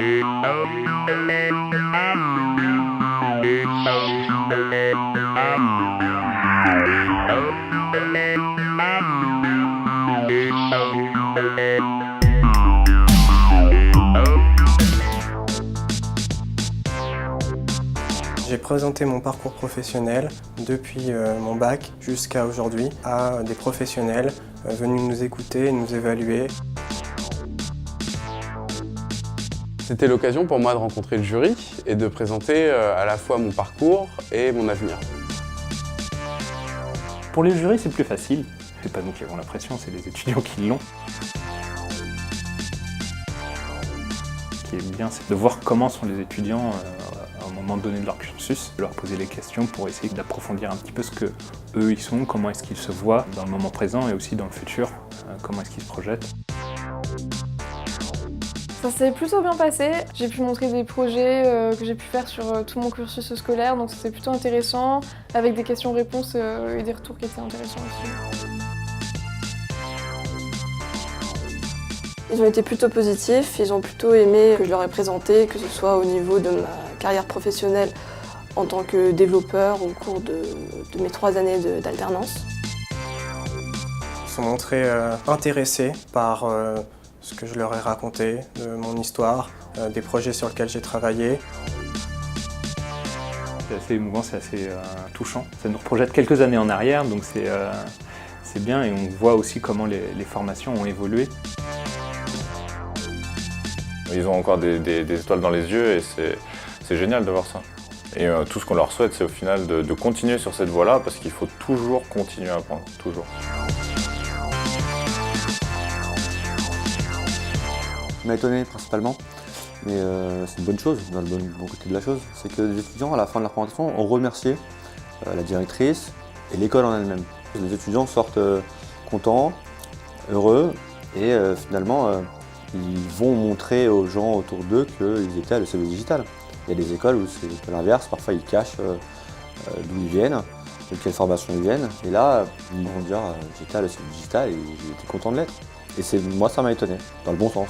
J'ai présenté mon parcours professionnel depuis mon bac jusqu'à aujourd'hui à des professionnels venus nous écouter et nous évaluer. C'était l'occasion pour moi de rencontrer le jury et de présenter à la fois mon parcours et mon avenir. Pour les jurys, c'est plus facile. C'est pas nous qui avons la pression, c'est les étudiants qui l'ont. Ce qui est bien, c'est de voir comment sont les étudiants à un moment donné de leur cursus, de leur poser les questions pour essayer d'approfondir un petit peu ce que eux ils sont, comment est-ce qu'ils se voient dans le moment présent et aussi dans le futur, comment est-ce qu'ils se projettent. Ça s'est plutôt bien passé. J'ai pu montrer des projets que j'ai pu faire sur tout mon cursus scolaire, donc c'était plutôt intéressant, avec des questions-réponses et des retours qui étaient intéressants aussi. Ils ont été plutôt positifs, ils ont plutôt aimé que je leur ai présenté, que ce soit au niveau de ma carrière professionnelle en tant que développeur au cours de mes 3 années d'alternance. Ils se sont montrés intéressés par ce que je leur ai raconté, de mon histoire, des projets sur lesquels j'ai travaillé. C'est assez émouvant, c'est assez touchant. Ça nous projette quelques années en arrière, donc c'est bien et on voit aussi comment les formations ont évolué. Ils ont encore des étoiles dans les yeux et c'est génial de voir ça. Et tout ce qu'on leur souhaite, c'est au final de continuer sur cette voie-là parce qu'il faut toujours continuer à apprendre, toujours. Ce qui m'a étonné principalement, mais c'est une bonne chose, dans le bon côté de la chose, c'est que les étudiants, à la fin de leur présentation, ont remercié la directrice et l'école en elle-même. Les étudiants sortent contents, heureux et finalement ils vont montrer aux gens autour d'eux qu'ils étaient à l'ECV digital. Il y a des écoles où c'est l'inverse, parfois ils cachent d'où ils viennent, de quelle formation ils viennent, et là ils vont dire j'étais à l'ECV digital et j'étais content de l'être. Et moi ça m'a étonné, dans le bon sens.